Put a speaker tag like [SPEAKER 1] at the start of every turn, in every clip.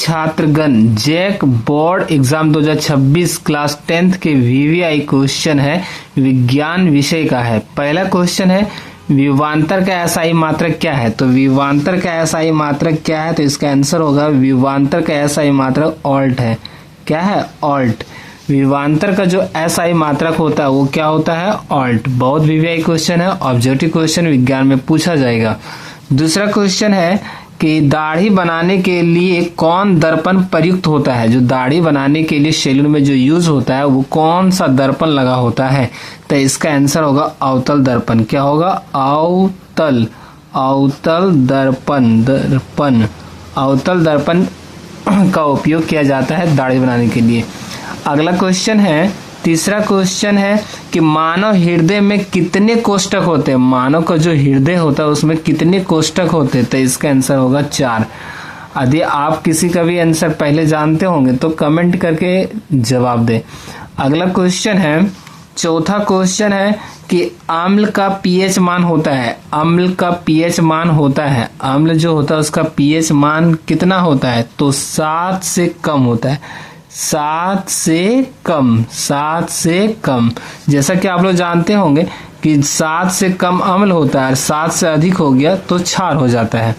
[SPEAKER 1] छात्रगण, JAC board exam 2026 class 10th के VVI question है, विज्ञान विषय का है। पहला क्वेश्चन है विभवांतर का एसआई मात्रक क्या है। तो विभवांतर का एसआई मात्रक क्या है, तो इसका आंसर होगा विभवांतर का एसआई मात्रक ऑल्ट है। क्या है? ऑल्ट। विभवांतर का जो एसआई मात्रक होता है वो क्या होता है? ऑल्ट। बहुत वीवीआई क्वेश्चन है, ऑब्जेक्टिव क्वेश्चन विज्ञान में पूछा जाएगा। दूसरा क्वेश्चन है कि दाढ़ी बनाने के लिए कौन दर्पण प्रयुक्त होता है। जो दाढ़ी बनाने के लिए सैलून में जो यूज होता है वो कौन सा दर्पण लगा होता है, तो इसका आंसर होगा अवतल दर्पण। क्या होगा? अवतल दर्पण। अवतल दर्पण का उपयोग किया जाता है दाढ़ी बनाने के लिए। अगला क्वेश्चन है, तीसरा क्वेश्चन है कि मानव हृदय में कितने कोष्ठक होते हैं। मानव का जो हृदय होता है उसमें कितने कोष्ठक होते हैं, तो इसका आंसर होगा 4। यदि आप किसी का भी आंसर पहले जानते होंगे तो कमेंट करके जवाब दें। अगला क्वेश्चन है, चौथा क्वेश्चन है कि अम्ल का पीएच मान होता है। अम्ल का पीएच मान होता है, अम्ल जो होता है उसका पीएच मान कितना होता है, तो 7 से कम होता है। 7 से कम। जैसा कि आप लोग जानते होंगे कि 7 से कम अम्ल होता है और 7 से अधिक हो गया तो क्षार हो जाता है।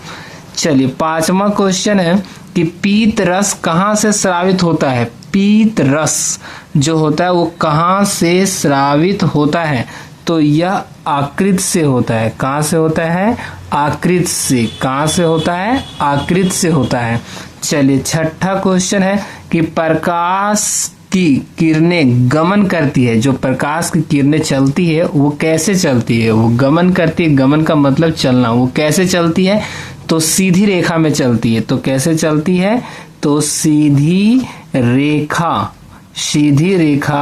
[SPEAKER 1] चलिए, पांचवा क्वेश्चन है कि पीत रस कहाँ से स्रावित होता है। पीत रस जो होता है वो कहाँ से स्रावित होता है, तो यह आकृत से होता है। कहाँ से होता है? आकृत से। कहाँ से होता है? आकृत से होता है। चलिए, छठा क्वेश्चन है कि प्रकाश की किरणें गमन करती है। जो प्रकाश की किरणें चलती है वो कैसे चलती है? वो गमन करती है। गमन का मतलब चलना। वो कैसे चलती है? तो सीधी रेखा में चलती है। तो कैसे चलती है? तो सीधी रेखा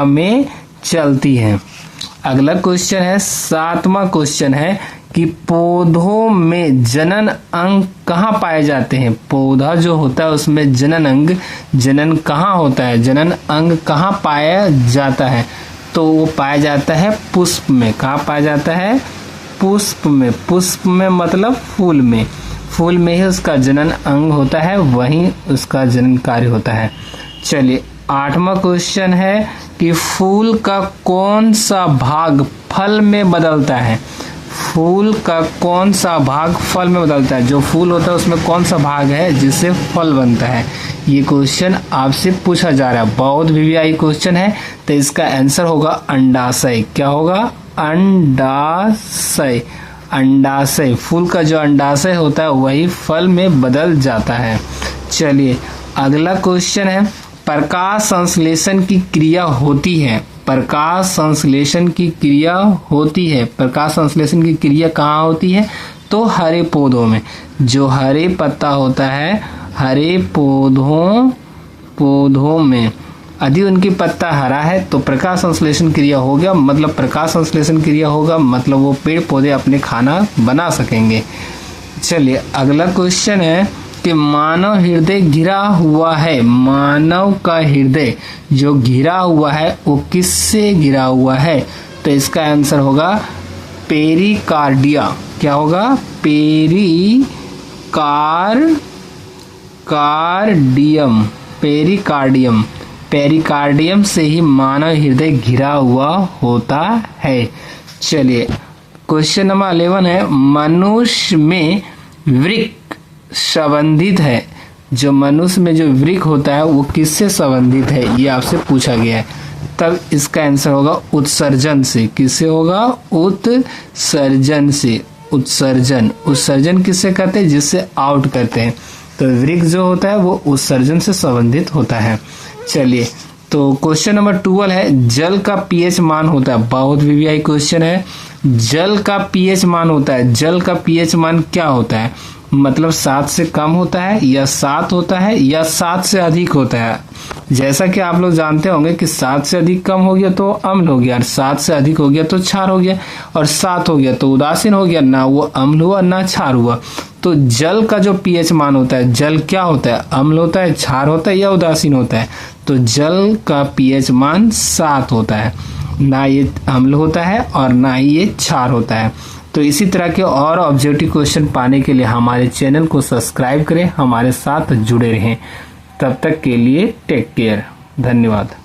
[SPEAKER 1] में चलती है। अगला क्वेश्चन है, सातवां क्वेश्चन है कि पौधों में जनन अंग कहाँ पाए जाते हैं। पौधा जो होता है उसमें जनन कहाँ होता है, जनन अंग कहाँ पाया जाता है, तो वो पाया जाता है पुष्प में। कहाँ पाया जाता है? पुष्प में। पुष्प में मतलब फूल में। फूल में ही उसका जनन अंग होता है, वहीं उसका जनन कार्य होता है। चलिए, आठवां क्वेश्चन है कि फूल का कौन सा भाग फल में बदलता है। फूल का कौन सा भाग फल में बदलता है। जो फूल होता है उसमें कौन सा भाग है जिससे फल बनता है। ये क्वेश्चन आपसे पूछा जा रहा है, बहुत वीवीआई क्वेश्चन है, तो इसका आंसर होगा अंडाशय। क्या होगा? अंडाशय। अंडाशय। फूल का जो अंडाशय होता है वही फल में बदल जाता है। चलिए, अगला क्वेश्चन है, प्रकाश संश्लेषण की क्रिया होती है। प्रकाश संश्लेषण की क्रिया होती है। प्रकाश संश्लेषण की क्रिया कहाँ होती है? तो हरे पौधों में। जो हरे पत्ता होता है, हरे पौधों में यदि उनकी पत्ता हरा है तो प्रकाश संश्लेषण क्रिया हो गया, मतलब प्रकाश संश्लेषण क्रिया होगा, मतलब वो पेड़ पौधे अपने खाना बना सकेंगे। चलिए, अगला क्वेश्चन है कि मानव हृदय घिरा हुआ है। मानव का हृदय जो घिरा हुआ है वो किससे घिरा हुआ है, तो इसका आंसर होगा पेरिकार्डिया। क्या होगा? पेरिकार्डियम। पेरिकार्डियम से ही मानव हृदय घिरा हुआ होता है। चलिए, क्वेश्चन नंबर 11 है, मनुष्य में वृक्क संबंधित है। जो मनुष्य में जो वृक्क होता है वो किससे संबंधित है, ये आपसे पूछा गया है। तब इसका आंसर होगा उत्सर्जन से। किससे होगा? उत्सर्जन से। उत्सर्जन किससे करते हैं? जिससे आउट करते हैं। तो वृक्क जो होता है वो उत्सर्जन से संबंधित होता है। चलिए, तो क्वेश्चन नंबर 12 है, जल का पीएच मान होता है। बहुत वीवीआई क्वेश्चन है। जल का पीएच मान होता है। जल का पीएच मान क्या होता है? मतलब 7 से कम होता है या 7 होता है या 7 से अधिक होता है। जैसा कि आप लोग जानते होंगे कि 7 से अधिक कम हो गया तो अम्ल हो गया, और 7 से अधिक हो गया तो क्षार हो गया, और 7 हो गया तो उदासीन हो गया, ना वो अम्ल हुआ ना क्षार हुआ। तो जल का जो पीएच मान होता है, जल क्या होता है? अम्ल होता है, क्षार होता है या उदासीन होता है? तो जल का पीएच मान 7 होता है। ना ये अम्ल होता है और ना ही ये क्षार होता है। तो इसी तरह के और ऑब्जेक्टिव क्वेश्चन पाने के लिए हमारे चैनल को सब्सक्राइब करें, हमारे साथ जुड़े रहें। तब तक के लिए टेक केयर। धन्यवाद।